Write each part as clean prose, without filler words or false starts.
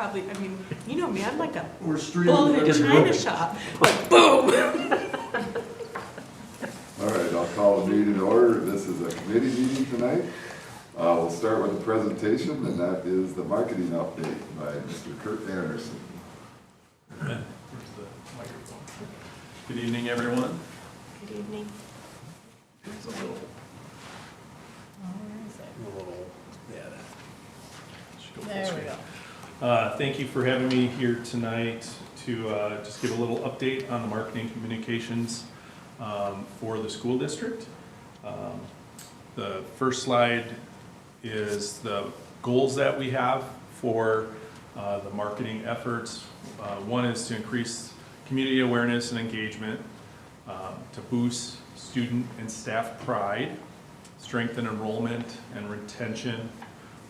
probably, I mean, you know me, I'm like a We're bull in a china shop, like boom. All right, I'll call the meeting to order. This is a committee meeting tonight. We'll start with a presentation, and that is the marketing update by Mr. Kurt Anderson. Where's the microphone? Good evening, everyone. Good evening. It's a little, yeah, that should go full There we screen. go. Thank you for having me here tonight to just give a little update on the marketing communications for the school district. The first slide is the goals that we have for the marketing efforts. One is to increase community awareness and engagement, to boost student and staff pride, strengthen enrollment and retention,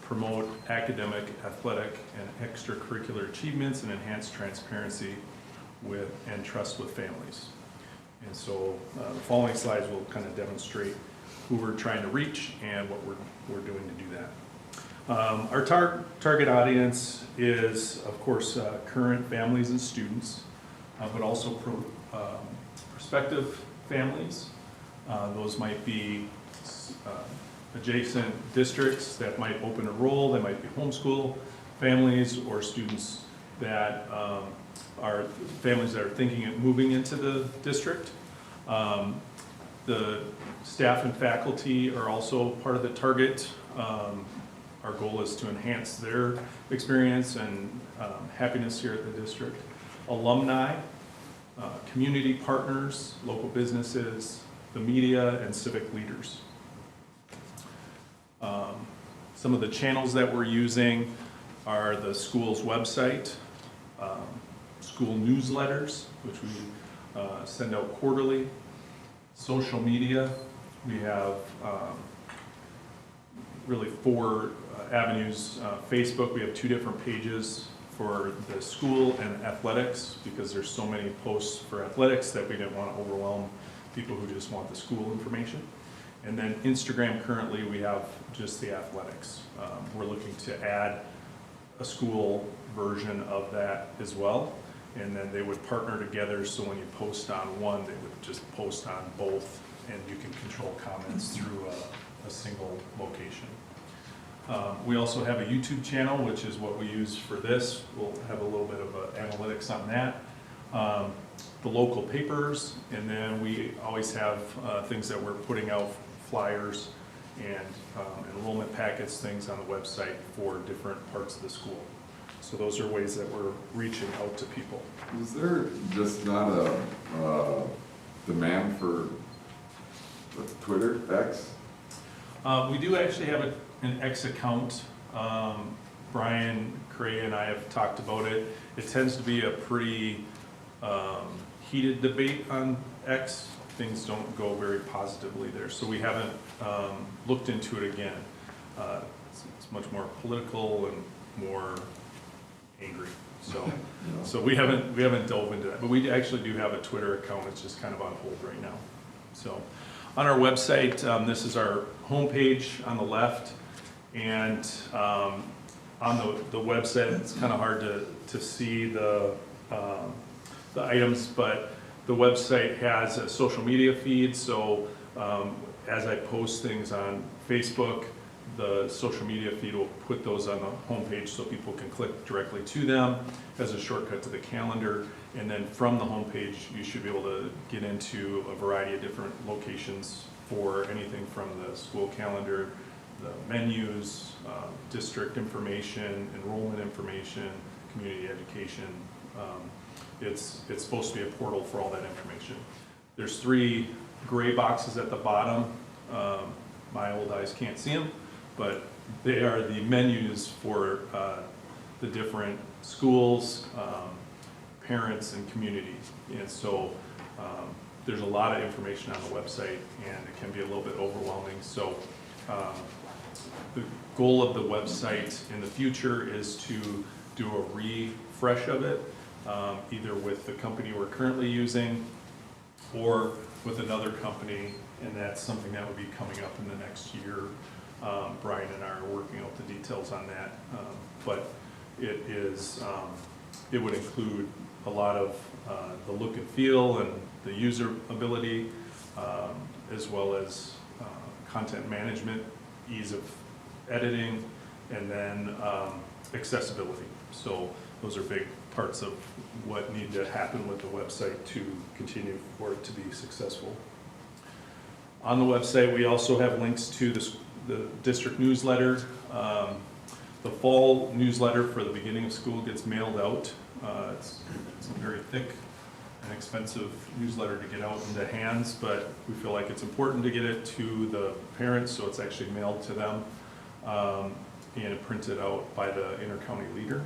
promote academic, athletic, and extracurricular achievements, and enhance transparency with and trust with families. And so the following slides will kind of demonstrate who we're trying to reach and what we're doing to do that. Our target audience is, of course, current families and students, but also prospective families. Those might be adjacent districts that might open a role, they might be homeschool families, or students that are families that are thinking of moving into the district. The staff and faculty are also part of the target. Our goal is to enhance their experience and happiness here at the district. Alumni, community partners, local businesses, the media, and civic leaders. Some of the channels that we're using are the school's website, school newsletters, which we send out quarterly, social media. We have really four avenues. Facebook, we have 2 different pages for the school and athletics, because there's so many posts for athletics that we didn't want to overwhelm people who just want the school information. And then Instagram, currently we have just the athletics. We're looking to add a school version of that as well, and then they would partner together, so when you post on one, they would just post on both, and you can control comments through a single location. We also have a YouTube channel, which is what we use for this. We'll have a little bit of analytics on that. The local papers, and then we always have things that we're putting out, flyers and enrollment packets, things on the website for different parts of the school. So those are ways that we're reaching out to people. Is there just not a demand for Twitter, X? We do actually have an X account. Brian Cray and I have talked about it. It tends to be a pretty heated debate on X. Things don't go very positively there, so we haven't looked into it again. It's much more political and more angry, so we haven't dove into that. But we actually do have a Twitter account. It's just kind of on hold right now. So on our website, this is our homepage on the left, and on the website, it's kind of hard to see the items, but the website has a social media feed, so as I post things on Facebook, the social media feed will put those on the homepage so people can click directly to them as a shortcut to the calendar. And then from the homepage, you should be able to get into a variety of different locations for anything from the school calendar, the menus, district information, enrollment information, community education. It's supposed to be a portal for all that information. There's 3 gray boxes at the bottom. My old eyes can't see them, but they are the menus for the different schools, parents, and community. And so there's a lot of information on the website, and it can be a little bit overwhelming. So the goal of the website in the future is to do a refresh of it, either with the company we're currently using or with another company, and that's something that would be coming up in the next year. Brian and I are working out the details on that, but it is, it would include a lot of the look and feel and the user ability, as well as content management, ease of editing, and then accessibility. So those are big parts of what need to happen with the website to continue for it to be successful. On the website, we also have links to the district newsletter. The fall newsletter for the beginning of school gets mailed out. It's a very thick and expensive newsletter to get out into hands, but we feel like it's important to get it to the parents, so it's actually mailed to them and printed out by the inter-county leader.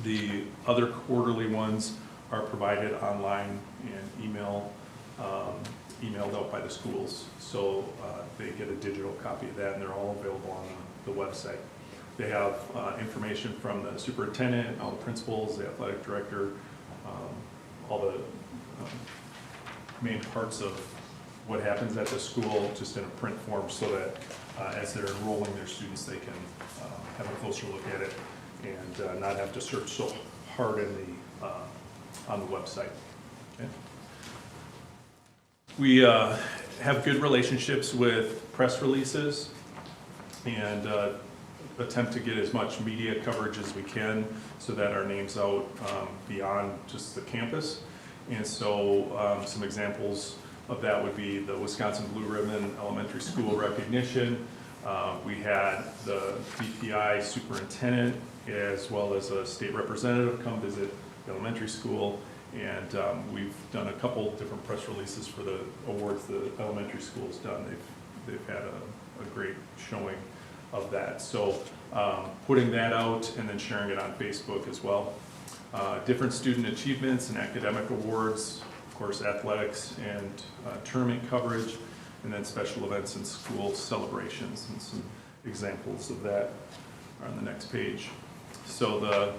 The other quarterly ones are provided online and emailed out by the schools. So they get a digital copy of that, and they're all available on the website. They have information from the superintendent, all the principals, the athletic director, all the main parts of what happens at the school, just in a print form, so that as they're enrolling their students, they can have a closer look at it and not have to search so hard on the website. Okay. We have good relationships with press releases and attempt to get as much media coverage as we can so that our name's out beyond just the campus. And so some examples of that would be the Wisconsin Blue Ribbon Elementary School recognition. We had the DPI superintendent as well as a state representative come visit the elementary school, and we've done a couple different press releases for the awards the elementary school's done. They've had a great showing of that. So putting that out and then sharing it on Facebook as well. Different student achievements and academic awards, of course athletics and tournament coverage, and then special events and school celebrations, and some examples of that are on the next page. So the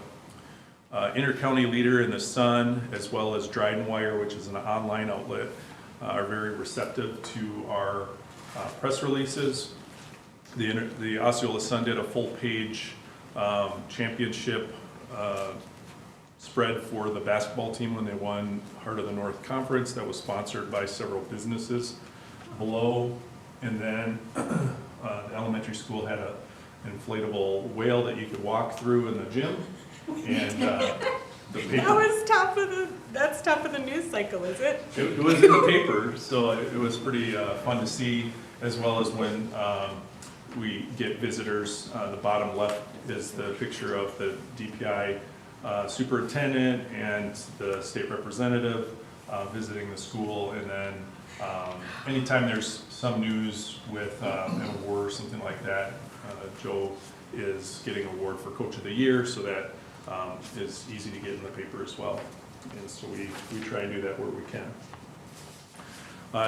Inter-County Leader and the Sun, as well as Dryden Wire, which is an online outlet, are very receptive to our press releases. The Osceola Sun did a full-page championship spread for the basketball team when they won Heart of the North Conference. That was sponsored by several businesses below. And then the elementary school had an inflatable whale that you could walk through in the gym. And the paper, That's top of the news cycle, is it? it was in the paper, so it was pretty fun to see, as well as when we get visitors. The bottom left is the picture of the DPI superintendent and the state representative visiting the school, and then anytime there's some news with an award or something like that, Joe is getting an award for Coach of the Year, so that is easy to get in the paper as well. And so we try and do that where we can.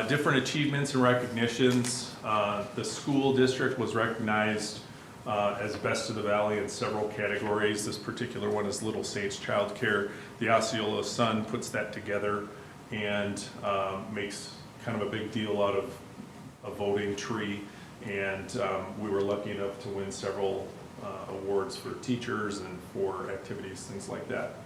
Different achievements and recognitions. The school district was recognized as Best of the Valley in several categories. This particular one is Little Saints Child Care. The Osceola Sun puts that together and makes kind of a big deal out of a voting tree. And we were lucky enough to win several awards for teachers and for activities, things like that.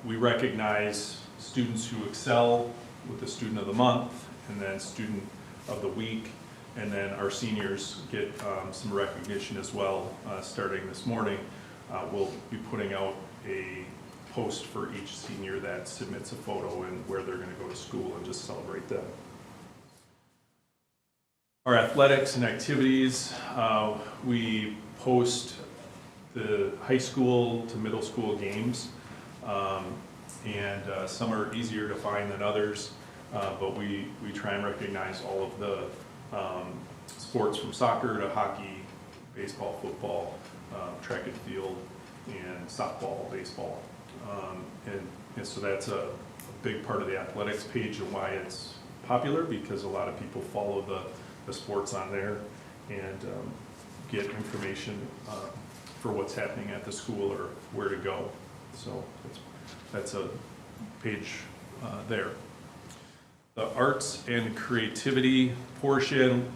We recognize students who excel with the Student of the Month, and then Student of the Week, and then our seniors get some recognition as well. Starting this morning, we'll be putting out a post for each senior that submits a photo and where they're going to go to school, and just celebrate them. Our athletics and activities, we post the high school to middle school games, and some are easier to find than others, but we try and recognize all of the sports from soccer to hockey, baseball, football, track and field, and softball, baseball. And so that's a big part of the athletics page and why it's popular, because a lot of people follow the sports on there and get information for what's happening at the school or where to go. So that's a page there. The arts and creativity portion,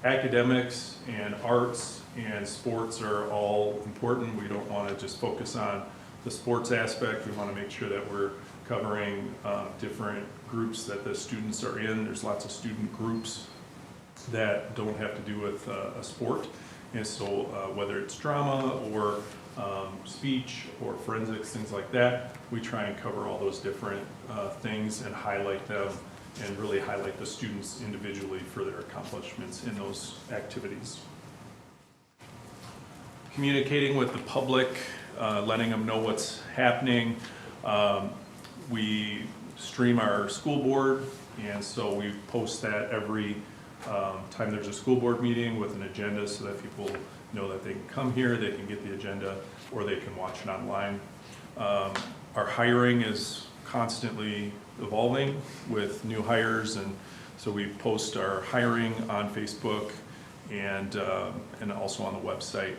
academics and arts and sports are all important. We don't want to just focus on the sports aspect. We want to make sure that we're covering different groups that the students are in. There's lots of student groups that don't have to do with a sport. And so whether it's drama or speech or forensics, things like that, we try and cover all those different things and highlight them and really highlight the students individually for their accomplishments in those activities. Communicating with the public, letting them know what's happening. We stream our school board, and so we post that every time there's a school board meeting with an agenda so that people know that they can come here, they can get the agenda, or they can watch it online. Our hiring is constantly evolving with new hires, and so we post our hiring on Facebook and also on the website.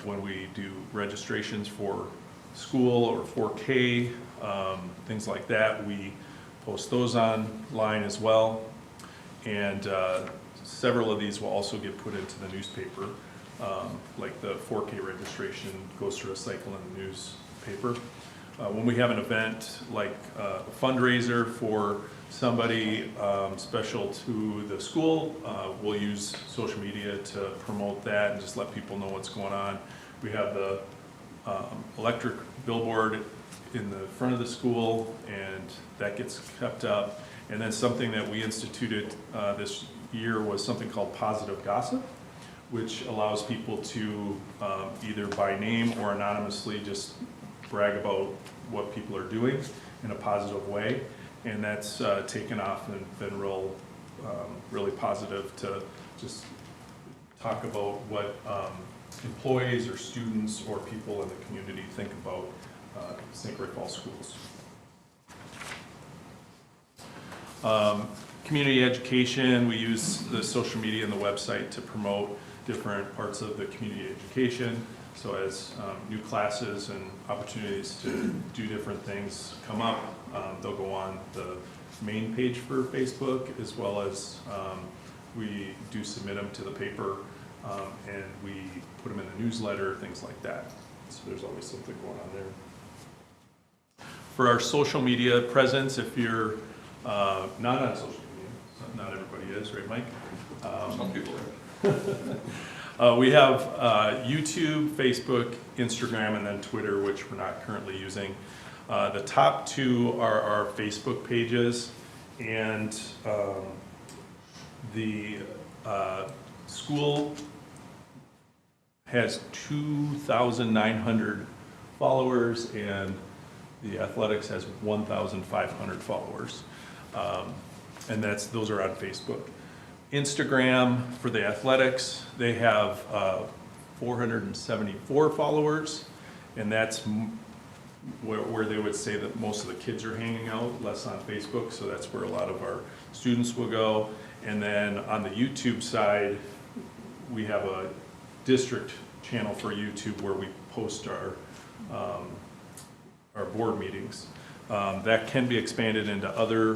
When we do registrations for school or 4K, things like that, we post those online as well. And several of these will also get put into the newspaper, like the 4K registration goes through a cycle in the newspaper. When we have an event like a fundraiser for somebody special to the school, we'll use social media to promote that and just let people know what's going on. We have the electric billboard in the front of the school, and that gets kept up. And then something that we instituted this year was something called positive gossip, which allows people to either by name or anonymously just brag about what people are doing in a positive way. And that's taken off and been really positive to just talk about what employees or students or people in the community think about St. Croix Falls schools. Community education, we use the social media and the website to promote different parts of the community education. So as new classes and opportunities to do different things come up, they'll go on the main page for Facebook, as well as we do submit them to the paper, and we put them in the newsletter, things like that. So there's always something going on there. For our social media presence, if you're not on social media, not everybody is, right, Mike? Some people are. We have YouTube, Facebook, Instagram, and then Twitter, which we're not currently using. The top two are our Facebook pages, and the school has 2,900 followers, and the athletics has 1,500 followers. And those are on Facebook. Instagram, for the athletics, they have 474 followers, and that's where they would say that most of the kids are hanging out, less on Facebook, so that's where a lot of our students will go. And then on the YouTube side, we have a district channel for YouTube where we post our board meetings. That can be expanded into other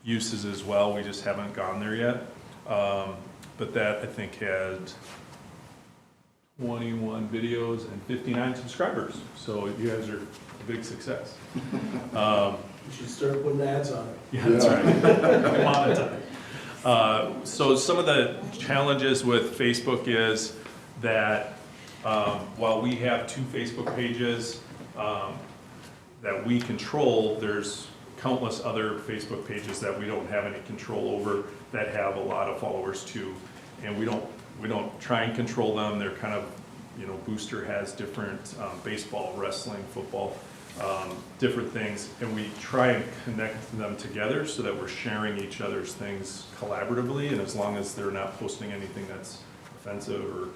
uses as well, we just haven't gone there yet. But that, I think, had 21 videos and 59 subscribers, so you guys are a big success. You should start putting ads on it. Yeah, that's right. Monetize. So some of the challenges with Facebook is that while we have 2 Facebook pages that we control, there's countless other Facebook pages that we don't have any control over that have a lot of followers too, and we don't try and control them. They're kind of, Booster has different baseball, wrestling, football, different things, and we try and connect them together so that we're sharing each other's things collaboratively, and as long as they're not posting anything that's offensive or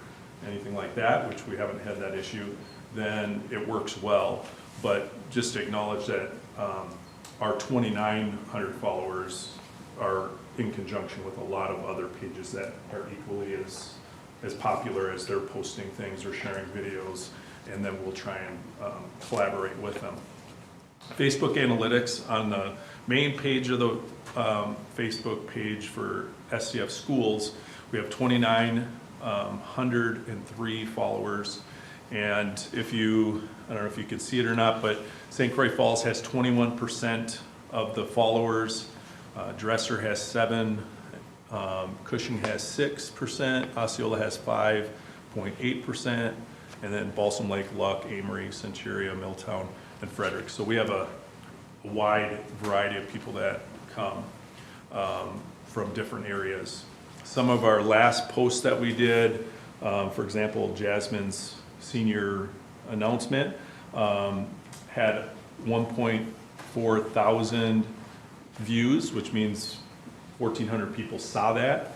anything like that, which we haven't had that issue, then it works well. But just acknowledge that our 2,900 followers are in conjunction with a lot of other pages that are equally as popular as they're posting things or sharing videos, and then we'll try and collaborate with them. Facebook analytics, on the main page of the Facebook page for SCF schools, We have 2,903 followers. And if you, I don't know if you can see it or not, but St. Croix Falls has 21% of the followers. Dresser has 7%. Cushing has 6%. Osceola has 5.8%. And then Balsam Lake, Luck, Amory, Centuria, Milltown, and Frederick. So we have a wide variety of people that come from different areas. Some of our last posts that we did, for example, Jasmine's senior announcement, had 1.4 thousand views, which means 1,400 people saw that.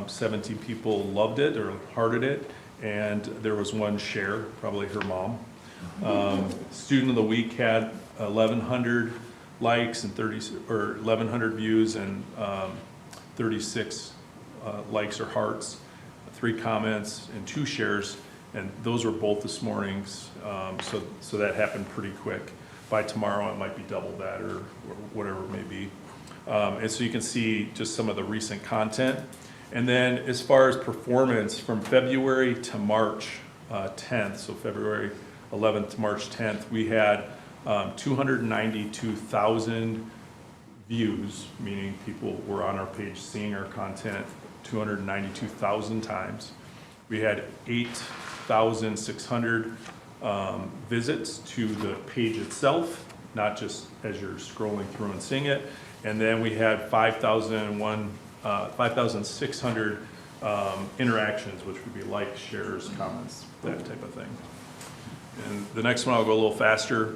17 people loved it or hearted it, and there was one share, probably her mom. Student of the Week had 1,100 likes and 1,100 views and 36 likes or hearts, 3 comments and 2 shares, and those were both this morning's. So that happened pretty quick. By tomorrow, it might be double that or whatever it may be. And so you can see just some of the recent content. And then as far as performance, from February to March 10th, so February 11th to March 10th, we had 292,000 views, meaning people were on our page seeing our content 292,000 times. We had 8,600 visits to the page itself, not just as you're scrolling through and seeing it. And then we had 5,600 interactions, which would be likes, shares, comments, that type of thing. And the next one, I'll go a little faster.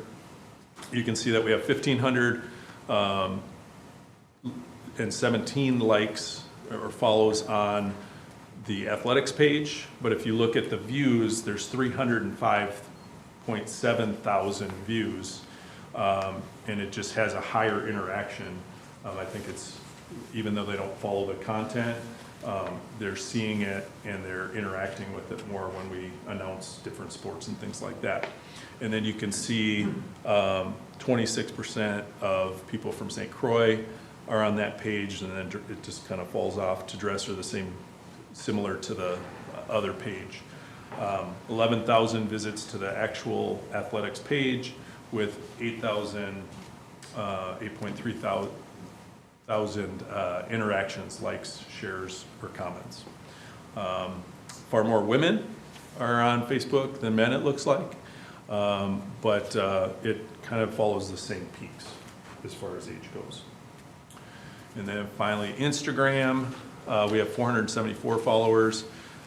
You can see that we have 1,517 likes or follows on the athletics page, but if you look at the views, there's 305.7 thousand views, and it just has a higher interaction. I think it's, even though they don't follow the content, they're seeing it and they're interacting with it more when we announce different sports and things like that. And then you can see 26% of people from St. Croix are on that page, and then it just kind of falls off to Dresser, the same, similar to the other page. 11,000 visits to the actual athletics page with 8.3 thousand interactions, likes, shares, or comments. Far more women are on Facebook than men, it looks like, but it kind of follows the same peaks as far as age goes. And then finally, Instagram, we have 474 followers.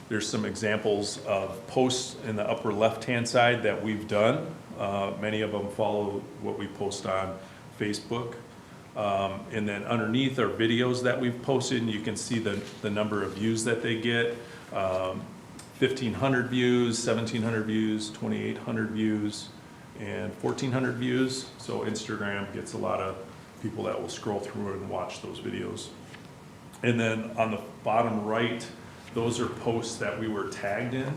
There's some examples of posts in the upper left-hand side that we've done. Many of them follow what we post on Facebook. And then underneath are videos that we've posted, and you can see the number of views that they get. 1,500 views, 1,700 views, 2,800 views, and 1,400 views. So Instagram gets a lot of people that will scroll through and watch those videos. And then on the bottom right, those are posts that we were tagged in,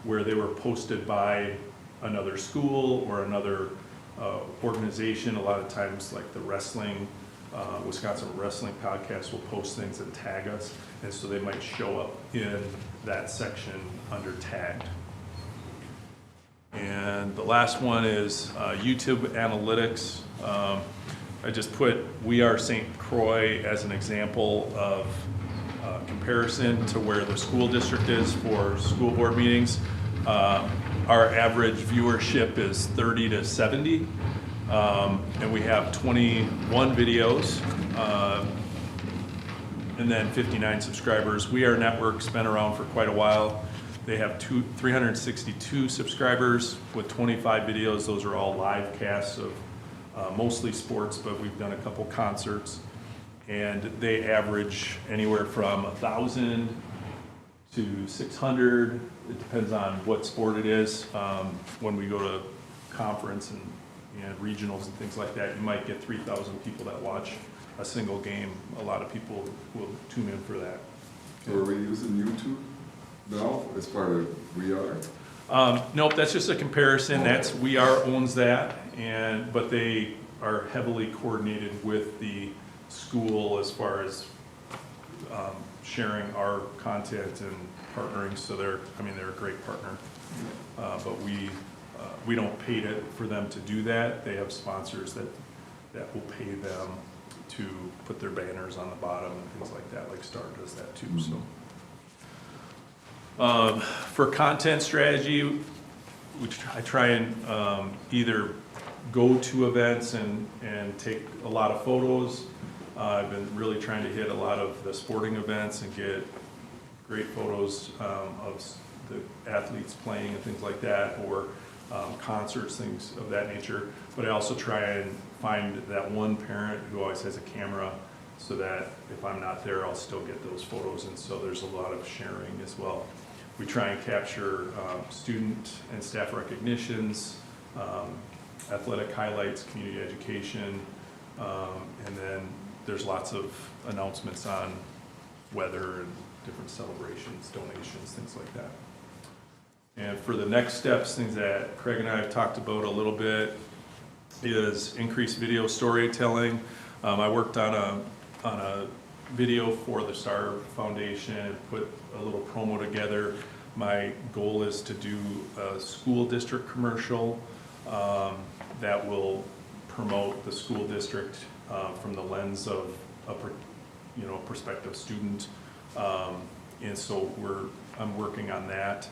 where they were posted by another school or another organization. A lot of times, like the wrestling, Wisconsin Wrestling Podcast will post things and tag us, and so they might show up in that section under tagged. And the last one is YouTube analytics. I just put We Are St. Croix as an example of comparison to where the school district is for school board meetings. Our average viewership is 30 to 70, and we have 21 videos, and then 59 subscribers. We Are Network's been around for quite a while. They have 362 subscribers with 25 videos. Those are all live casts of mostly sports, but we've done a couple concerts. And they average anywhere from 1,000 to 600. It depends on what sport it is. When we go to conference and regionals and things like that, you might get 3,000 people that watch a single game. A lot of people will tune in for that. So are we using YouTube now as part of We Are? Nope, that's just a comparison. That's We Are owns that, but they are heavily coordinated with the school as far as sharing our content and partnering, so they're a great partner. But we don't pay for them to do that. They have sponsors that will pay them to put their banners on the bottom and things like that, like Star does that too, so. For content strategy, I try and either go to events and take a lot of photos. I've been really trying to hit a lot of the sporting events and get great photos of the athletes playing and things like that, or concerts, things of that nature. But I also try and find that one parent who always has a camera, so that if I'm not there, I'll still get those photos, and so there's a lot of sharing as well. We try and capture student and staff recognitions, athletic highlights, community education, and then there's lots of announcements on weather and different celebrations, donations, things like that. And for the next steps, things that Craig and I have talked about a little bit, is increased video storytelling. I worked on a video for the Star Foundation, put a little promo together. My goal is to do a school district commercial that will promote the school district from the lens of a prospective student, and so I'm working on that.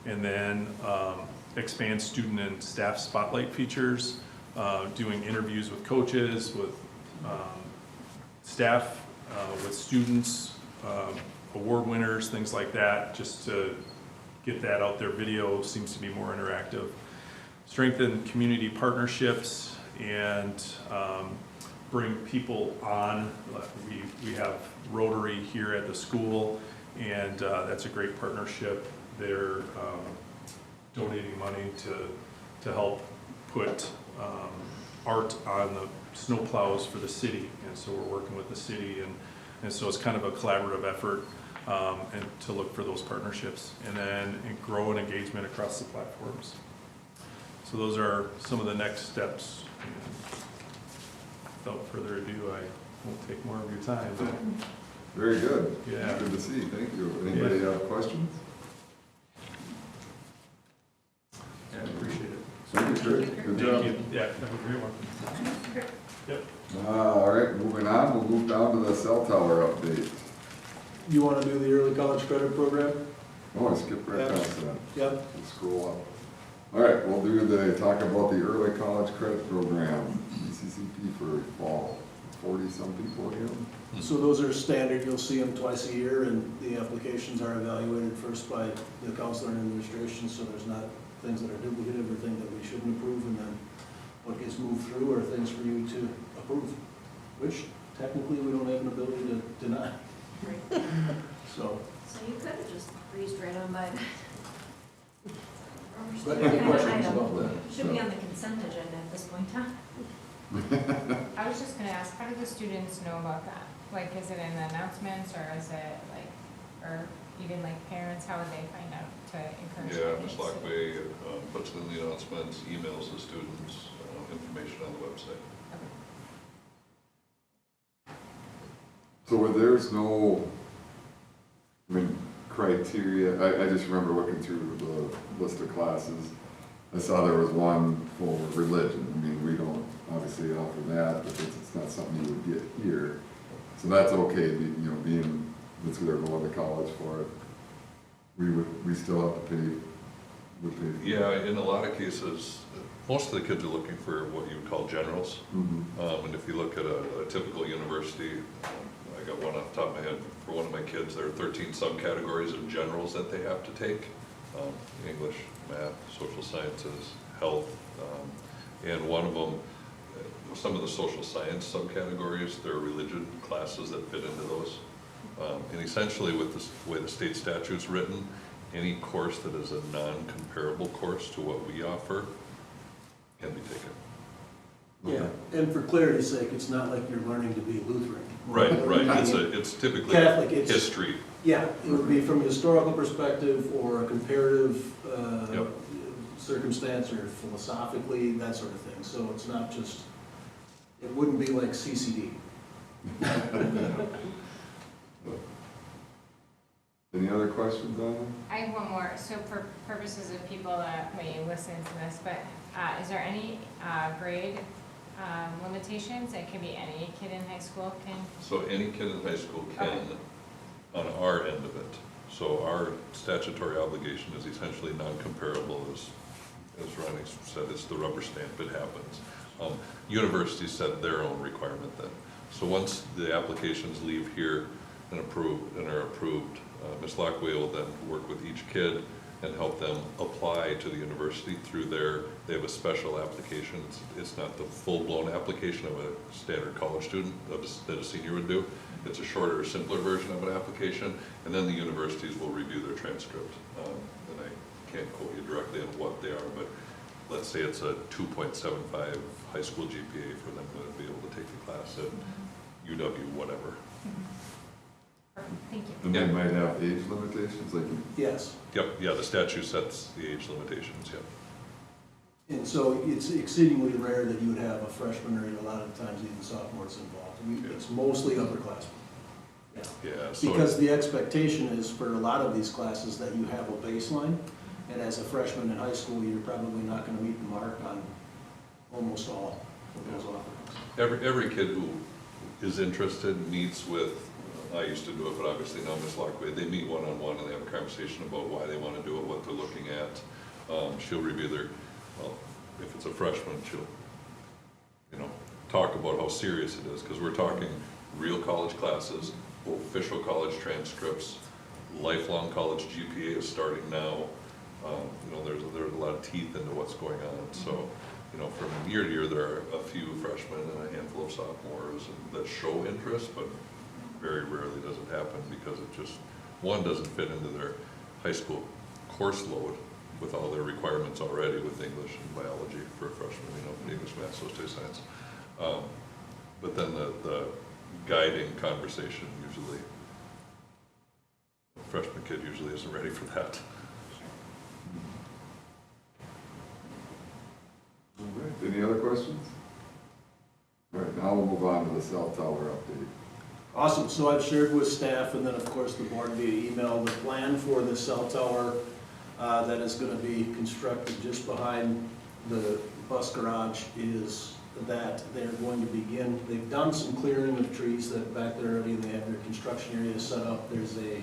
And then expand student and staff spotlight features, doing interviews with coaches, with staff, with students, award winners, things like that, just to get that out there. Video seems to be more interactive. Strengthen community partnerships and bring people on. We have Rotary here at the school, and that's a great partnership. They're donating money to help put art on the snow plows for the city, and so we're working with the city, and so it's kind of a collaborative effort, and to look for those partnerships, and then grow an engagement across the platforms. So those are some of the next steps. And without further ado, I won't take more of your time. But Very good. Yeah. Good to see. Thank you. Anybody have questions? Yeah, I appreciate it. Thank you, Rick. Good job. Thank you. Yeah, have a great one. Yep. All right, moving on. We'll move down to the cell tower update. You want to do the early college credit program? Oh, I skipped right past that. Yep. We'll scroll up. All right, we'll talk about the early college credit program, CCP for fall. 40-some people again. So those are standard, you'll see them twice a year, and the applications are evaluated first by the counselor and administration, so there's not things that are duplicative or things that we shouldn't approve, and then what gets moved through are things for you to approve, which technically we don't have an ability to deny. Right. So So you could have just breezed right on by that. But any questions about that? Should be on the consent agenda at this point, huh? I was just gonna ask, how do the students know about that? Like, is it in the announcements, or is it like, or even like parents, how would they find out to encourage their Yeah, kids? Ms. Lockbay puts it in the announcements, emails the students, information on the website. So where there's no, criteria, I just remember looking through the list of classes. I saw there was one for religion. We don't obviously offer that, but it's not something you would get here. So that's okay, being, that's who they're going to college for it. We still have to pay, would pay. Yeah, in a lot of cases, most of the kids are looking for what you would call generals. Mm-hmm. And if you look at a typical university, I got one off the top of my head, for one of my kids, there are 13 subcategories of generals that they have to take. English, math, social sciences, health, and one of them, some of the social science subcategories, there are religion classes that fit into those. And essentially with the way the state statute's written, any course that is a non-comparable course to what we offer can be taken. Yeah, and for clarity's sake, it's not like you're learning to be Lutheran. Right. It's typically Catholic, it's history. Yeah, it would be from a historical perspective or a comparative Yep. circumstance, or philosophically, that sort of thing. So it's not just, it wouldn't be like CCD. Any other questions on it? I have one more. So for purposes of people that may listen to this, but is there any grade limitations? It can be any kid in high school can? So any kid in high school can, on our end of it. So our statutory obligation is essentially non-comparable, as Ronnie said, it's the rubber stamp, it happens. Universities set their own requirement then. So once the applications leave here and are approved, Ms. Lockaway will then work with each kid and help them apply to the university through they have a special application. It's not the full-blown application of a standard college student that a senior would do. It's a shorter, simpler version of an application, and then the universities will review their transcript. And I can't quote you directly on what they are, but let's say it's a 2.75 high school GPA for them to be able to take the class at UW, whatever. Thank you. And they might have age limitations, like, Yes. Yep, yeah, the statute sets the age limitations, yep. And so it's exceedingly rare that you would have a freshman or a lot of times even sophomores involved. It's mostly upperclassmen. Yeah. Yeah, so. Because the expectation is for a lot of these classes that you have a baseline, and as a freshman in high school, you're probably not gonna meet the mark on almost all of those offerings. Every kid who is interested meets with, I used to do it, but obviously now Ms. Lockaway, they meet one-on-one and they have a conversation about why they want to do it, what they're looking at. She'll review well, if it's a freshman, she'll, talk about how serious it is, because we're talking real college classes, official college transcripts, lifelong college GPA is starting now. There's a lot of teeth into what's going on. So, from year to year, there are a few freshmen and a handful of sophomores that show interest, but very rarely does it happen because it just, one, doesn't fit into their high school course load with all their requirements already with English and biology for a freshman, English, math, social science. But then the guiding conversation usually, a freshman kid usually isn't ready for that. all right, any other questions? All right, now we'll move on to the cell tower update. Awesome, so I've shared with staff and then of course the board via email the plan for the cell tower that is going to be constructed just behind the bus garage is that they're going to begin, they've done some clearing of trees that back there already, they have their construction area set up, there's a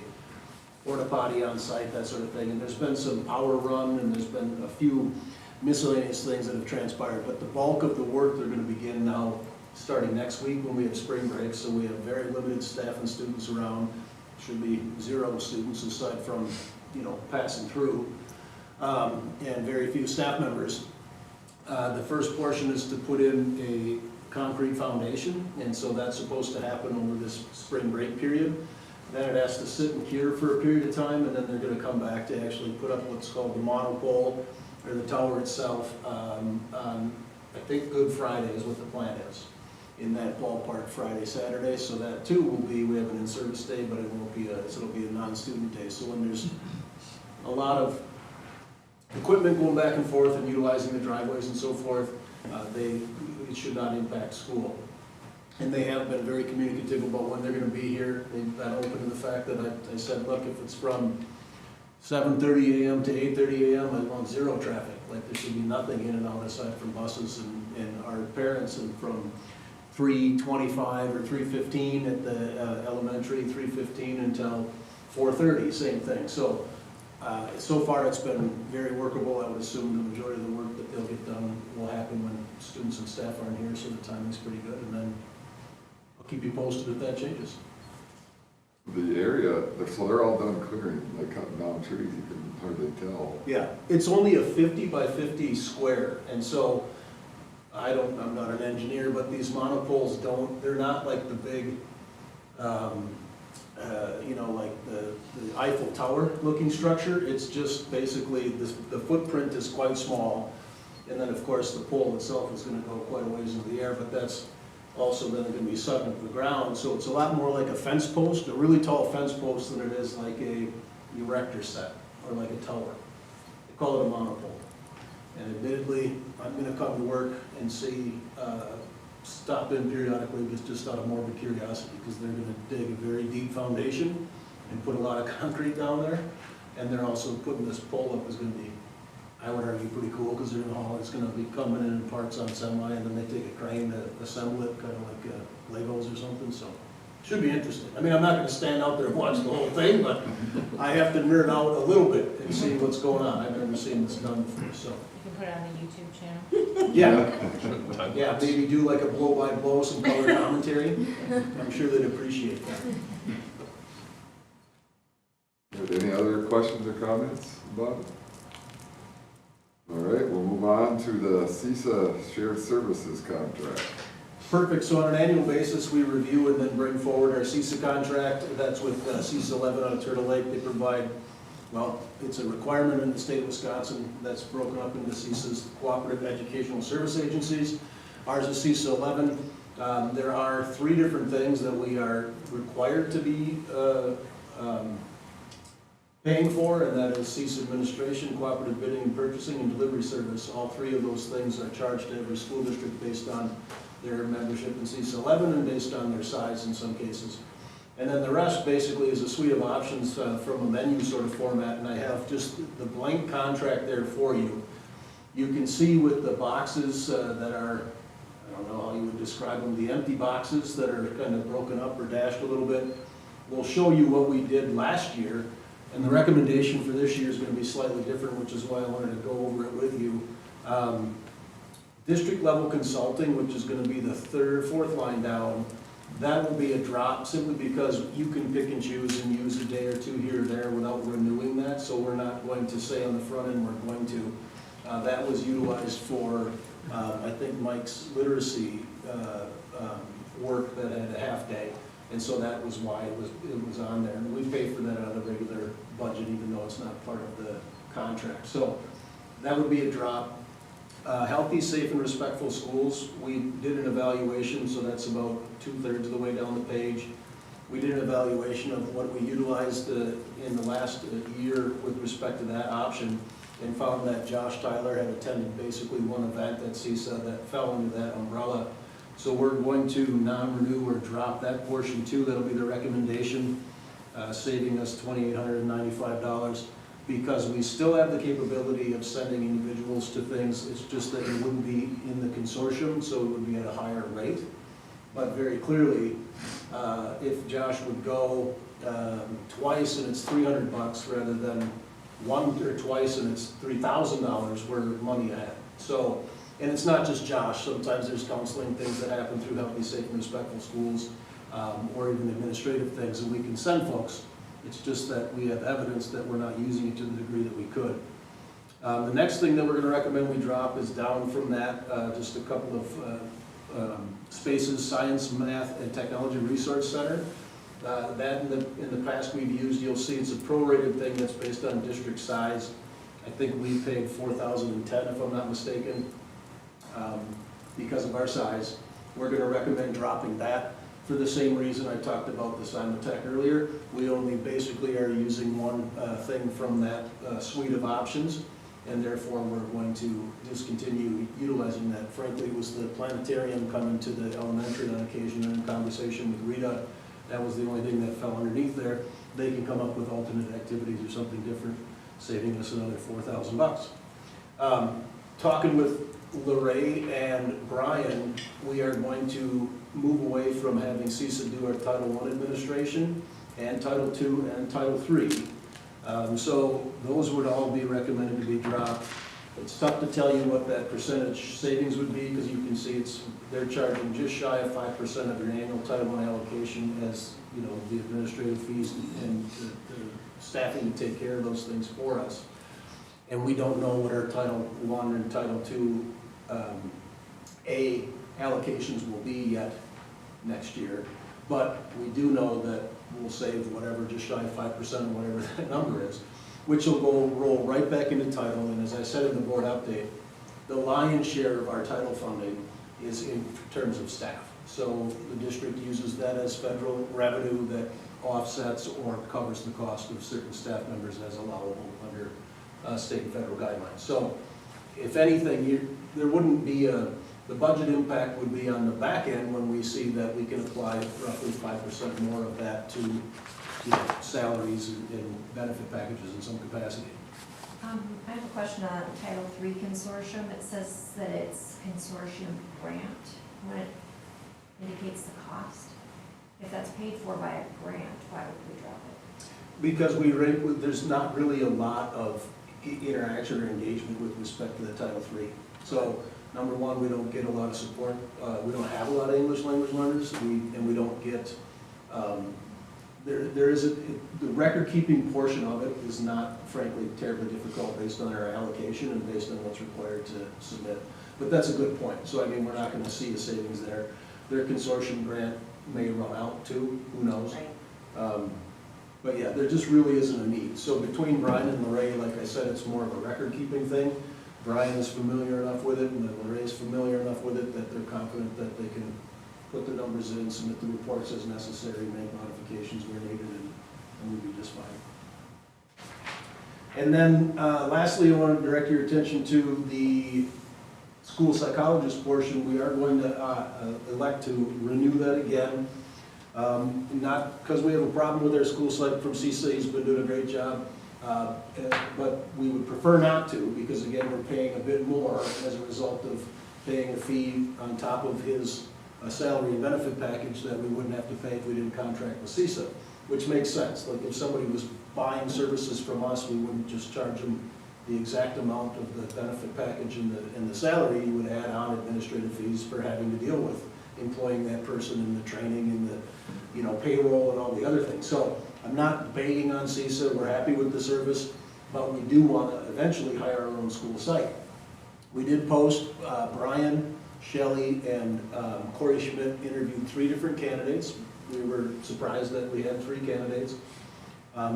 porta potty on site, that sort of thing, and there's been some power run and there's been a few miscellaneous things that have transpired, but the bulk of the work they're going to begin now starting next week when we have spring break, so we have very limited staff and students around. Should be 0 students aside from, passing through, and very few staff members. The first portion is to put in a concrete foundation, and so that's supposed to happen over this spring break period. Then it has to sit and cure for a period of time, and then they're going to come back to actually put up what's called the monopole, or the tower itself, on, I think, Good Friday is what the plan is. In that ballpark, Friday, Saturday, so that too will be, we have an in-service day, but it won't be it'll be a non-student day. So when there's a lot of equipment going back and forth and utilizing the driveways and so forth, it should not impact school. And they have been very communicative about when they're gonna be here. They've been open to the fact that I said, look, if it's from 7:30 a.m. to 8:30 a.m., I want 0 traffic. Like there should be nothing in and out aside from buses and our parents, and from 3:25 or 3:15 at the elementary, 3:15 until 4:30, same thing. So, so far it's been very workable. I would assume the majority of the work that they'll get done will happen when students and staff aren't here, so the timing's pretty good. And then I'll keep you posted if that changes. The area, so they're all done clearing, like cutting down trees, you can hardly tell. Yeah, it's only a 50 by 50 square, and so I'm not an engineer, but these monopoles they're not like the big, like the Eiffel Tower looking structure. It's just basically, the footprint is quite small. And then of course the pole itself is gonna go quite a ways into the air, but that's also then gonna be sunk into the ground. So it's a lot more like a fence post, a really tall fence post, than it is like a erector set or like a tower. They call it a monopole. And admittedly, I'm gonna come to work and see, stop in periodically just out of morbid curiosity, because they're gonna dig a very deep foundation and put a lot of concrete down there. And they're also putting this pole up is gonna be, I would argue, pretty cool, because they're gonna haul, it's gonna be coming in parts on semi, and then they take a crane to assemble it, kind of like Legos or something, so. Should be interesting. I mean, I'm not gonna stand out there and watch the whole thing, but I have to nerd out a little bit and see what's going on. I've never seen this done before, so. You can put it on the YouTube channel. Yeah, yeah, maybe do like a blow-by-blow, some color commentary. I'm sure they'd appreciate that. Any other questions or comments about it? All right, we'll move on to the CISA Shared Services Contract. Perfect, so on an annual basis, we review and then bring forward our CISA contract. That's with CISA 11 out of Turtle Lake. They provide, well, it's a requirement in the state of Wisconsin that's broken up into CISA's Cooperative Educational Service Agencies. Ours is CISA 11. There are 3 different things that we are required to be paying for, and that is CISA administration, cooperative bidding and purchasing, and delivery service. All 3 of those things are charged to every school district based on their membership in CISA 11 and based on their size in some cases. And then the rest basically is a suite of options from a menu sort of format, and I have just the blank contract there for you. You can see with the boxes that are, I don't know how you would describe them, the empty boxes that are kind of broken up or dashed a little bit. We'll show you what we did last year, and the recommendation for this year is going to be slightly different, which is why I wanted to go over it with you. District level consulting, which is going to be the 4th line down, that will be a drop simply because you can pick and choose and use a day or 2 here or there without renewing that. So we're not going to say on the front end we're going to. That was utilized for, I think, Mike's literacy work that had a half day. And so that was why it was on there. And we pay for that out of the regular budget, even though it's not part of the contract. So that would be a drop. Healthy, safe, and respectful schools. We did an evaluation, so that's about 2/3 of the way down the page. We did an evaluation of what we utilized in the last year with respect to that option, and found that Josh Tyler had attended basically one event at CISA that fell under that umbrella. So we're going to non-renew or drop that portion too. That'll be the recommendation, saving us $2,895. Because we still have the capability of sending individuals to things. It's just that it wouldn't be in the consortium, so it would be at a higher rate. But very clearly, if Josh would go twice and it's $300 rather than one or twice and it's $3,000, we're money ahead. So, and it's not just Josh. Sometimes there's counseling things that happen through Healthy, Safe, and Respectful Schools, or even administrative things, and we can send folks. It's just that we have evidence that we're not using it to the degree that we could. The next thing that we're going to recommend we drop is down from that, just a couple of spaces, Science, Math, and Technology Resource Center. That in the past we've used, you'll see it's a prorated thing that's based on district size. I think we paid $4,010 if I'm not mistaken, because of our size. We're going to recommend dropping that. For the same reason I talked about the Simultech earlier, we only basically are using one thing from that suite of options, and therefore we're going to discontinue utilizing that. Frankly, it was the planetarium coming to the elementary on occasion and in conversation with Rita. That was the only thing that fell underneath there. They can come up with alternate activities or something different, saving us another $4,000. Talking with Lorraine and Brian, we are going to move away from having CISA do our Title I administration and Title II and Title III. So those would all be recommended to be dropped. It's tough to tell you what that percentage savings would be, because you can see they're charging just shy of 5% of their annual Title I allocation as, you know, the administrative fees and the staffing to take care of those things for us. And we don't know what our Title I and Title II A allocations will be yet next year, but we do know that we'll save whatever, just shy of 5% or whatever that number is, which will roll right back into title. And as I said in the board update, the lion's share of our title funding is in terms of staff. So the district uses that as federal revenue that offsets or covers the cost of certain staff members as allowable under state and federal guidelines. So if anything, there wouldn't be the budget impact would be on the back end when we see that we can apply roughly 5% more of that to salaries and benefit packages in some capacity. I have a question on Title III consortium. It says that it's consortium grant when it indicates the cost. If that's paid for by a grant, why would we drop it? Because there's not really a lot of interaction or engagement with respect to the Title III. So, number one, we don't get a lot of support. We don't have a lot of English language learners, and we don't get, the record-keeping portion of it is not, frankly, terribly difficult based on our allocation and based on what's required to submit. But that's a good point. So, I mean, we're not going to see a savings there. Their consortium grant may run out too, who knows? Right. But yeah, there just really isn't a need. So between Brian and Lorraine, like I said, it's more of a record-keeping thing. Brian is familiar enough with it, and then Lorraine's familiar enough with it that they're confident that they can put the numbers in, submit the reports as necessary, make modifications where needed, and we'll be just fine. And then lastly, I want to direct your attention to the school psychologist portion. We are going to elect to renew that again. Not because we have a problem with our school psych from CISA, he's been doing a great job, but we would prefer not to, because again, we're paying a bit more as a result of paying a fee on top of his salary and benefit package that we wouldn't have to pay if we didn't contract with CISA, which makes sense. Like if somebody was buying services from us, we wouldn't just charge them the exact amount of the benefit package and the salary. You would add on administrative fees for having to deal with employing that person in the training and the payroll and all the other things. So I'm not begging on CISA, we're happy with the service, but we do want to eventually hire our own school psych. We did post, Brian, Shelley, and Corey Schmidt interviewed 3 different candidates. We were surprised that we had 3 candidates.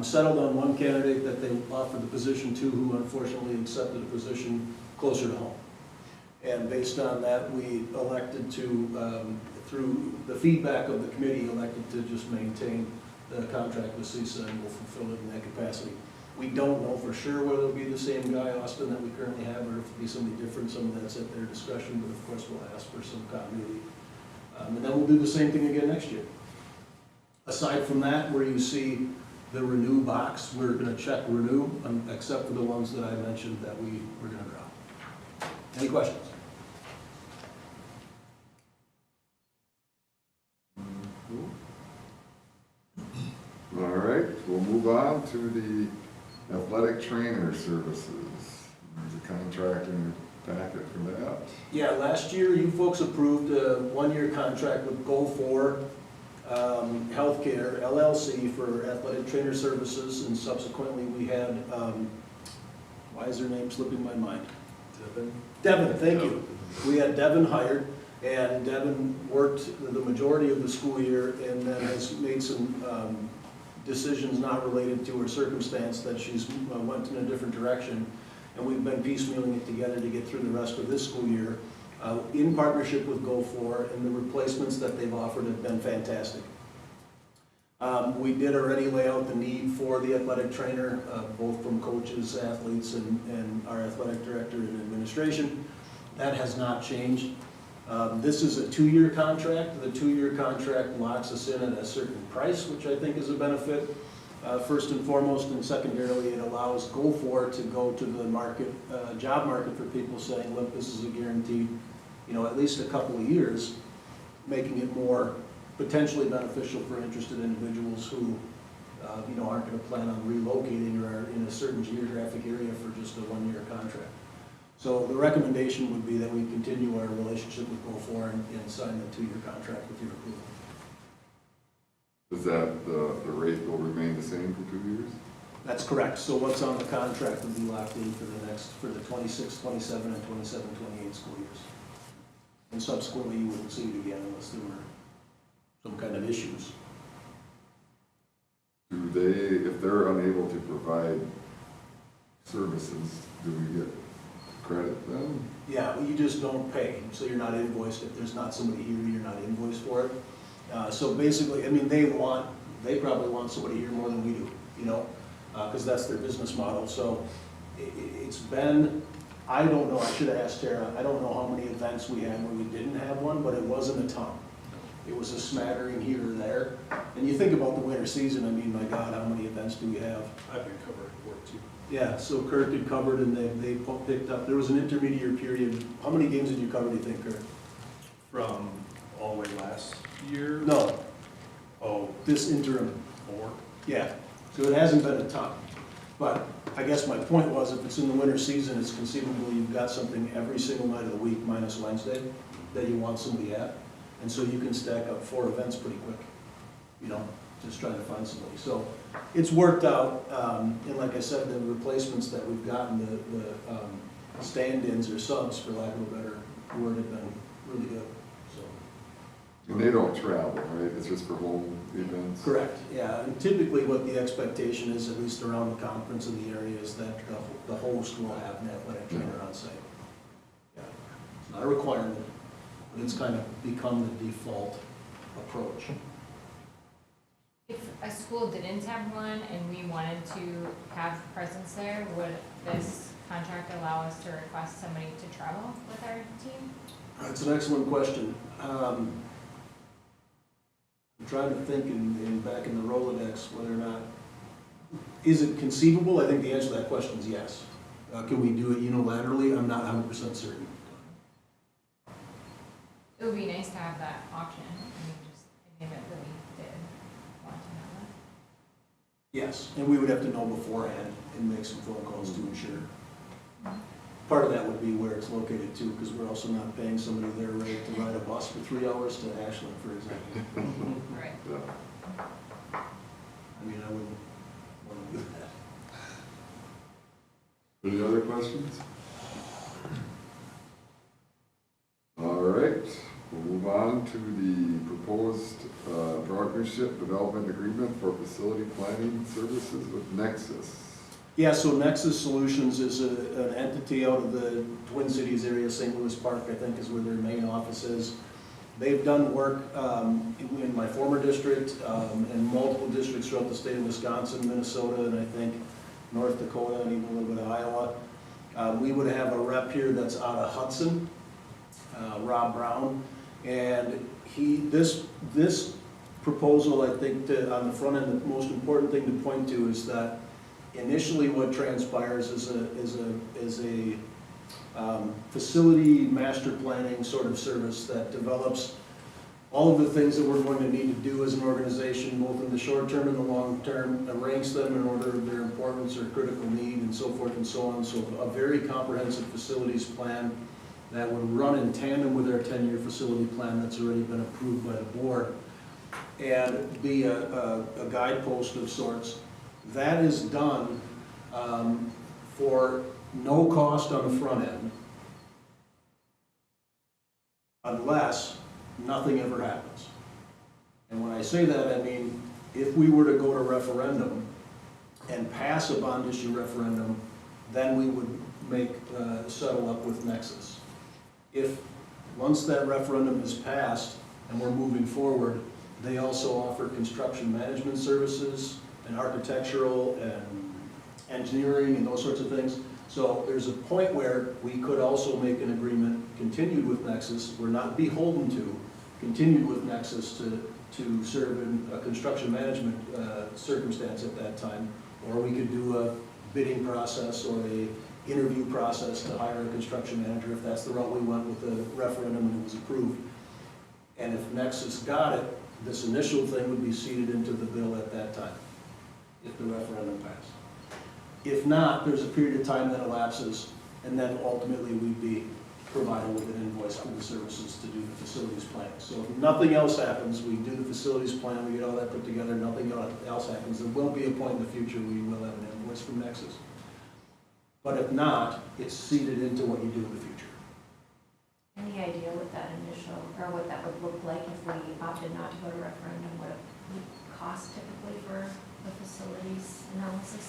Settled on one candidate that they offered the position to, who unfortunately accepted a position closer to home. And based on that, we elected to, through the feedback of the committee, elected to just maintain the contract with CISA, and we'll fulfill it in that capacity. We don't know for sure whether it'll be the same guy, Austin, that we currently have, or if it'll be somebody different. Some of that's at their discretion, but of course we'll ask for some continuity. And then we'll do the same thing again next year. Aside from that, where you see the renew box, we're going to check renew, except for the ones that I mentioned that we're going to drop. Any questions? All right, we'll move on to the athletic trainer services. There's a contract in your packet for that. Yeah, last year you folks approved a 1-year contract with Go4 Healthcare LLC for athletic trainer services, and subsequently we had, why is their name slipping my mind? Devin, thank you. We had Devin hired, and Devin worked the majority of the school year and then has made some decisions not related to her circumstance that she's went in a different direction. And we've been piecemealing it together to get through the rest of this school year in partnership with Go4, and the replacements that they've offered have been fantastic. We did already lay out the need for the athletic trainer, both from coaches, athletes, and our athletic director and administration. That has not changed. This is a 2-year contract. The 2-year contract locks us in at a certain price, which I think is a benefit, first and foremost, and secondarily, it allows Go4 to go to the market, job market for people saying, look, this is a guaranteed, at least a couple of years, making it more potentially beneficial for interested individuals who, aren't going to plan on relocating or are in a certain geographic area for just a 1-year contract. So the recommendation would be that we continue our relationship with Go4 and sign the 2-year contract with your approval. Is that the rate will remain the same for 2 years? That's correct. So what's on the contract would be locked in for the 26, 27, and 27, 28 school years. And subsequently, you wouldn't see it again unless there were some kind of issues. Do they, if they're unable to provide services, do we get credit then? Yeah, you just don't pay, so you're not invoiced. If there's not somebody here, you're not invoiced for it. So basically, I mean, they probably want somebody here more than we do, because that's their business model. So it's been, I don't know, I should have asked Tara, I don't know how many events we had where we didn't have one, but it wasn't a ton. It was a smattering here or there. And you think about the winter season, I mean, my God, how many events do we have? I've been covered at work too. Yeah, so Kirk had covered and they picked up, there was an intermediate period. How many games did you cover, do you think, Kirk? From all the way last year? No, Oh, this interim. 4? Yeah, so it hasn't been a ton. But I guess my point was, if it's in the winter season, it's conceivable you've got something every single night of the week minus Wednesday that you want somebody at. And so you can stack up 4 events pretty quick, you know, just trying to find somebody. So it's worked out, and like I said, the replacements that we've gotten, the stand-ins or subs, for lack of a better word, have been really good, so. And they don't travel, right? It's just for home events? Correct, yeah, and typically what the expectation is, at least around the conference in the area, is that the host will have an athletic trainer on site. Yeah, it's not a requirement, but it's kind of become the default approach. If a school didn't have one and we wanted to have presence there, would this contract allow us to request somebody to travel with our team? That's an excellent question. I'm trying to think back in the Rolodex whether or not, is it conceivable? I think the answer to that question is yes. Can we do it unilaterally? I'm not 100% certain. It would be nice to have that option, I mean, just in the event that we did want to have that. Yes, and we would have to know beforehand and make some phone calls to ensure. Part of that would be where it's located too, because we're also not paying somebody their rate to ride a bus for 3 hours to Ashland, for example. Right. Yeah. I mean, I wouldn't want to do that. Any other questions? All right, we'll move on to the proposed partnership development agreement for facility planning services with Nexus. Yeah, so Nexus Solutions is an entity out of the Twin Cities area. St. Louis Park, I think, is where their main office is. They've done work in my former district and multiple districts throughout the state of Wisconsin, Minnesota, and I think North Dakota and even a little bit of Iowa. We would have a rep here that's out of Hudson, Rob Brown, and this proposal, I think, on the front end, the most important thing to point to is that initially what transpires is a facility master planning sort of service that develops all of the things that we're going to need to do as an organization, both in the short term and the long term, ranks them in order of their importance or critical need and so forth and so on. So a very comprehensive facilities plan that would run in tandem with our 10-year facility plan that's already been approved by the board and be a guidepost of sorts. That is done for no cost on the front end, unless nothing ever happens. And when I say that, I mean, if we were to go to referendum and pass a bond issue referendum, then we would settle up with Nexus. If, once that referendum is passed and we're moving forward, they also offer construction management services and architectural and engineering and those sorts of things. So there's a point where we could also make an agreement continued with Nexus. We're not beholden to, continued with Nexus to serve in a construction management circumstance at that time. Or we could do a bidding process or a interview process to hire a construction manager if that's the route we went with the referendum and it was approved. And if Nexus got it, this initial thing would be seeded into the bill at that time, if the referendum passed. If not, there's a period of time that elapses, and then ultimately we'd be provided with an invoice for the services to do the facilities plan. So if nothing else happens, we do the facilities plan, we get all that put together, nothing else happens, there will be a point in the future we will have an invoice from Nexus. But if not, it's seeded into what you do in the future. Any idea what that initial, or what that would look like if we opted not to go to referendum, what it would cost typically for the facilities analysis?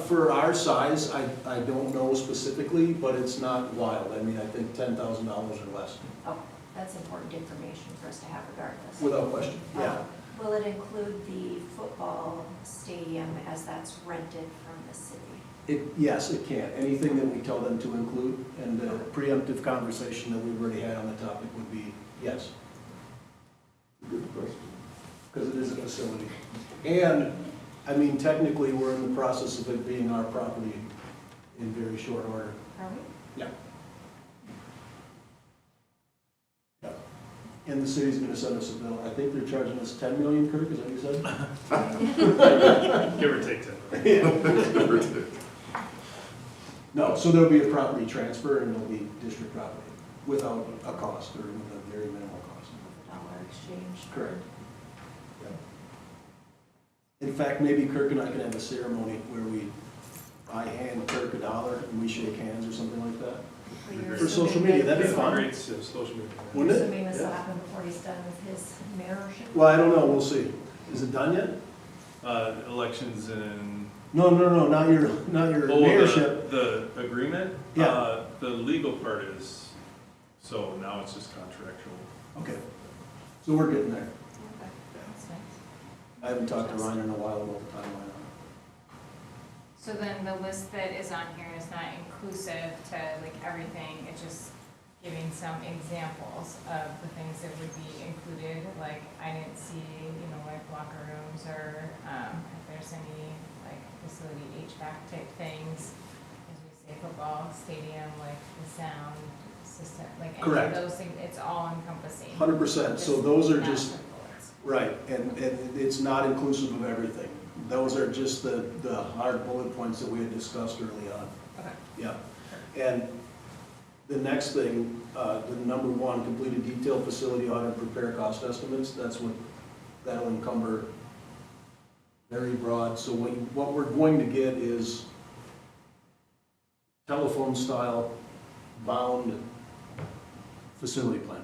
For our size, I don't know specifically, but it's not wild. I mean, I think $10,000 or less. Oh, that's important information for us to have regardless. Without question, yeah. Will it include the football stadium as that's rented from the city? Yes, it can. Anything that we tell them to include, and the preemptive conversation that we've already had on the topic would be yes. Good because it is a facility. And, I mean, technically, we're in the process of it being our property in very short order. Are we? Yeah. Yeah. And the city's gonna send us a bill. I think they're charging us 10 million, Kirk, is that what you said? Give or take 10. No, so there'll be a property transfer and it'll be district property without a cost or with a very minimal cost. Dollar exchange. Correct. In fact, maybe Kirk and I can have a ceremony where I hand Kirk $1 and we shake hands or something like that. For social media, that'd be fun. Great social media. Wouldn't it? Assuming this will Yeah. happen before he's done with his mayorship. Well, I don't know, we'll see. Is it done yet? Elections in. No, not your Oh, mayorship. The agreement? Yeah. The legal part is, so now it's just contractual. Okay, so we're getting there. Okay, that's nice. I haven't talked to Ryan in a while about the timeline on So then the list that is on here is not inclusive to like everything, it's just giving some examples of the things that would be included, like I didn't see, like locker rooms or, if there's any like facility HVAC type things, as we say, football stadium, like the sound system, like any Correct. of those things, it's all encompassing. it. 100%, so those are Not just, the bullets. right, and it's not inclusive of everything. Those are just the hard bullet points that we had discussed early on. Okay. Yeah, and the next thing, the number one, complete a detailed facility audit, prepare cost estimates, that'll encumber very broad. So what we're going to get is telephone style bound facility plan.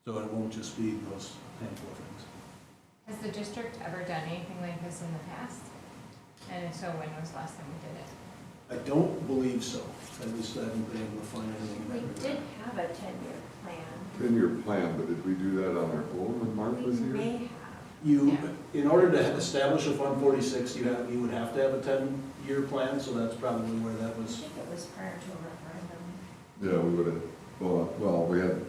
So it won't just be those handful of things. Has the district ever done anything like this in the past? And if so, when was the last time we did it? I don't believe so, at least I haven't been able to find anything in We that did regard. have a 10-year plan. 10-year plan, but did we do that on our own when Mark We was here? may have. You, in order to establish a Fund 46, you would have to have a 10-year plan, so that's probably where that I was. think it was prior to a referendum, Yeah, we would have, well, we had,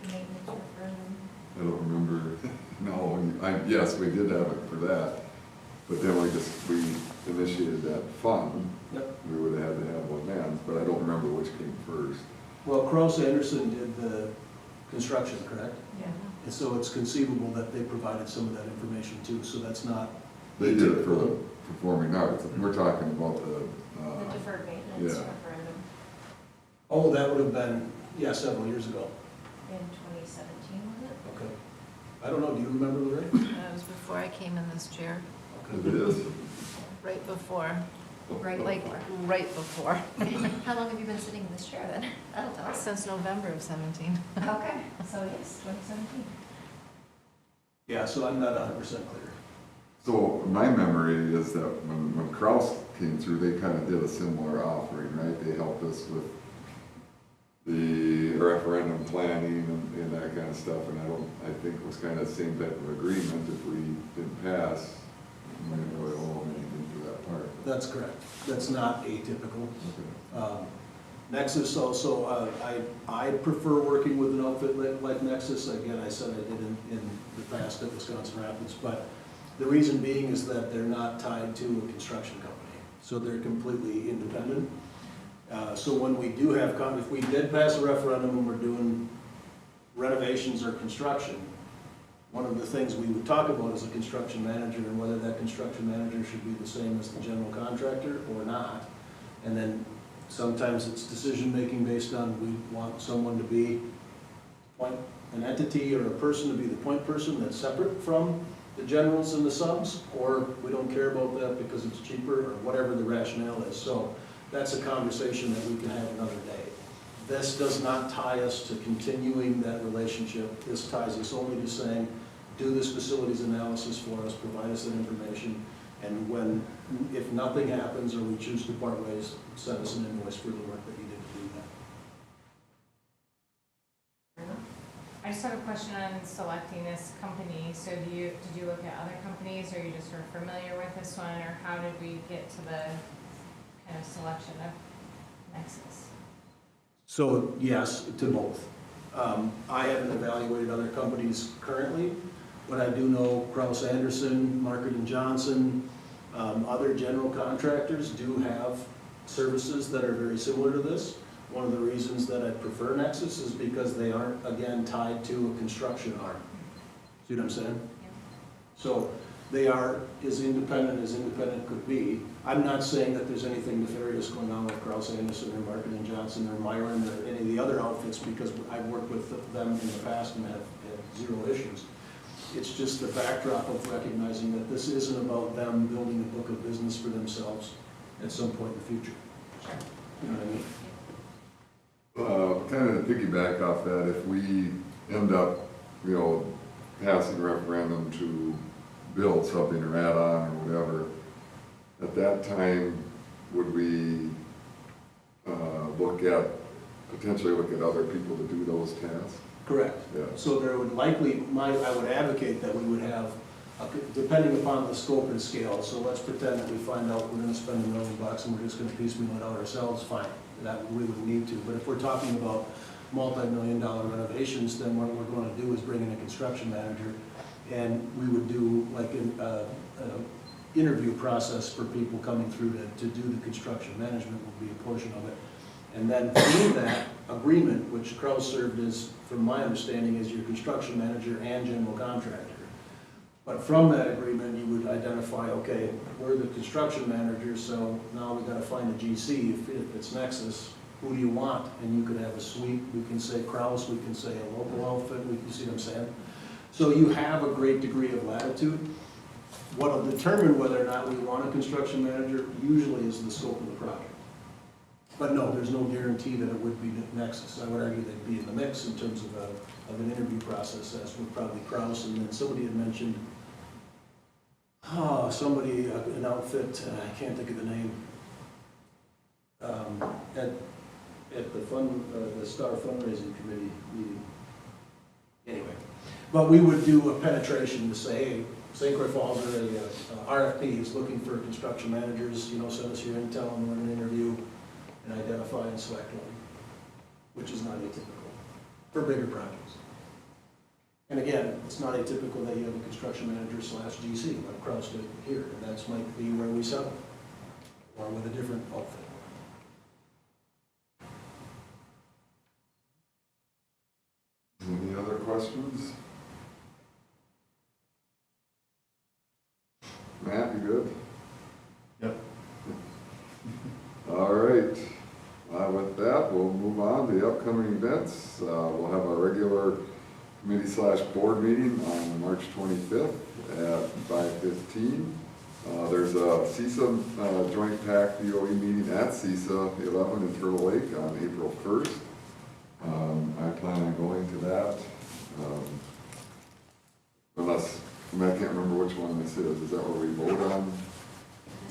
maintenance referendum. I don't remember, no, yes, we did have it for that. But then we initiated that fund. Yep. We would have had to have one then, but I don't remember which came first. Well, Cross Anderson did the construction, correct? Yeah. And so it's conceivable that they provided some of that information too, so that's not. They did it for the performing arts. We're talking about The the, deferred maintenance yeah. referendum Oh, that would have been, yeah, several years ago. in 2017, was it? Okay. I don't know, do you remember, Lorraine? That was before I came in this chair, it is. right before, Right like, before. right before, How long have you been sitting in this chair then? That'll tell us. since November of 17. Okay, so yes, 2017. Yeah, so I'm not 100% clear. So my memory is that when Kraus came through, they kind of did a similar offering, right? They helped us with the referendum planning and that kind of stuff, and I think it was kind of the same type of agreement. If we didn't pass, we didn't really owe them anything for that part. That's correct. That's not atypical. Okay. Nexus also, I prefer working with an outfit like Nexus. Again, I said I did in the past at Wisconsin Rapids, but the reason being is that they're not tied to a construction company. So they're completely independent. So when we do have, if we did pass a referendum and we're doing renovations or construction, one of the things we would talk about is a construction manager and whether that construction manager should be the same as the general contractor or not. And then sometimes it's decision-making based on, we want someone to be an entity or a person to be the point person that's separate from the generals and the subs, or we don't care about that because it's cheaper, or whatever the rationale is. So that's a conversation that we can have another day. This does not tie us to continuing that relationship. This ties us only to saying, do this facilities analysis for us, provide us that information, and if nothing happens or we choose to part ways, send us an invoice for the work that you did to do that. Fair enough. I just have a question on selecting this company. So did you look at other companies, or you just were familiar with this one, or how did we get to the kind of selection of Nexus? So yes, to both. I haven't evaluated other companies currently. But I do know Kraus Anderson, Market and Johnson, other general contractors do have services that are very similar to this. One of the reasons that I prefer Nexus is because they aren't, again, tied to a construction arm. See what I'm saying? So they are as independent could be. I'm not saying that there's anything nefarious going on with Kraus Anderson or Market and Johnson or Myron or any of the other outfits, because I've worked with them in the past and have had zero issues. It's just the backdrop of recognizing that this isn't about them building a book of business for themselves at some point in the future. You know what I mean? Kind of to piggyback off that, if we end up, passing a referendum to build something or add on or whatever, at that time, would we potentially look at other people to do those tasks? Correct. Yeah. So there would likely, I would advocate that we would have, depending upon the scope and scale, so let's pretend that we find out we're gonna spend $1 million and we're just gonna piecemeal it out ourselves, fine. That we would need to, but if we're talking about multi-million-dollar renovations, then what we're gonna do is bring in a construction manager, and we would do like an interview process for people coming through to do the construction management would be a portion of it. And then through that agreement, which Kraus served as, from my understanding, as your construction manager and general contractor. But from that agreement, you would identify, okay, we're the construction manager, so now we gotta find a GC. If it's Nexus, who do you want? And you could have a suite, we can say Kraus, we can say a local outfit, we can see what I'm saying. So you have a great degree of latitude. What'll determine whether or not we want a construction manager usually is the scope of the project. But no, there's no guarantee that it would be Nexus. I would argue they'd be in the mix in terms of an interview process, as would probably Kraus. And then somebody had mentioned, an outfit, I can't think of the name, at the Star Fundraising Committee meeting. Anyway, but we would do a penetration to say, hey, St. Croix Falls or a RFP is looking for construction managers, send us your intel and run an interview and identify and select one, which is not atypical for bigger projects. And again, it's not atypical that you have a construction manager / GC, like Kraus did here, and that's might be where we settle, or with a different outfit. Any other questions? Matt, you good? Yep. All right. With that, we'll move on to the upcoming events. We'll have our regular committee / board meeting on March 25th at 5:15. There's a CISA joint PAC DOE meeting at CISA 11 in Turtle Lake on April 1st. I plan on going to that. Unless, I can't remember which one this is. Is that where we vote on?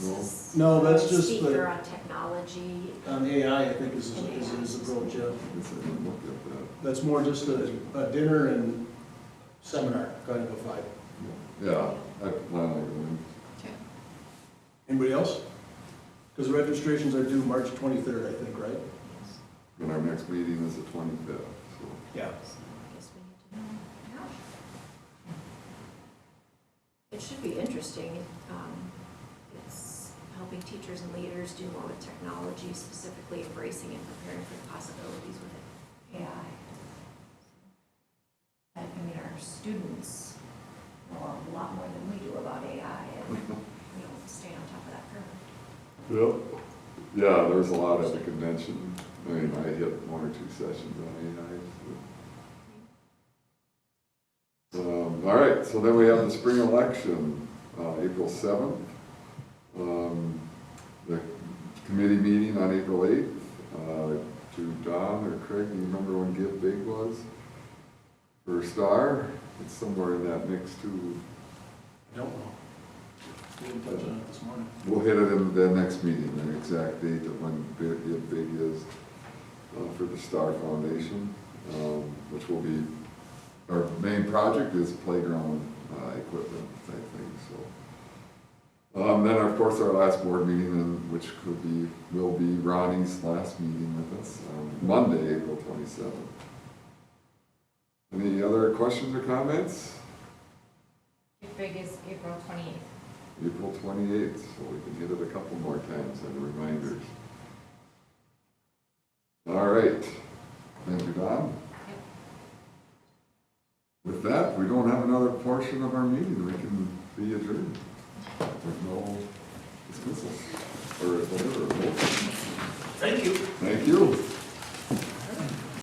No? No, that's just Speaker on technology. on AI, I think is his approach, yeah. I guess I didn't look at that. That's more just a dinner and seminar, kind of a vibe. Yeah, I plan on going. Anybody else? Because the registrations are due March 23rd, I think, right? And our next meeting is the 25th, so. Yeah. I guess we need to know. It should be interesting. It's helping teachers and leaders do more with technology, specifically embracing and preparing for the possibilities with AI. Our students know a lot more than we do about AI, and stay on top of that curve. Yep. Yeah, there was a lot at the convention. I mean, I hit 1 or 2 sessions on AI. So. All right, so then we have the spring election, April 7th. The committee meeting on April 8th. To Don or Craig, do you remember when Give Big was? For Star? It's somewhere in that mix too. I don't know. We didn't touch on it this morning. We'll hit it in the next meeting, the exact date of when Give Big is for the Star Foundation, which will be, our main project is playground equipment type thing, so. Then of course our last board meeting, which will be Ronnie's last meeting with us, Monday, April 27th. Any other questions or comments? Get big is April 28th. April 28th, so we can hit it a couple more times and reminders. All right, thank you, Don. Yep. With that, we don't have another portion of our meeting, we can be adjourned. There's no dismissal, or whatever. Thank you. Thank you.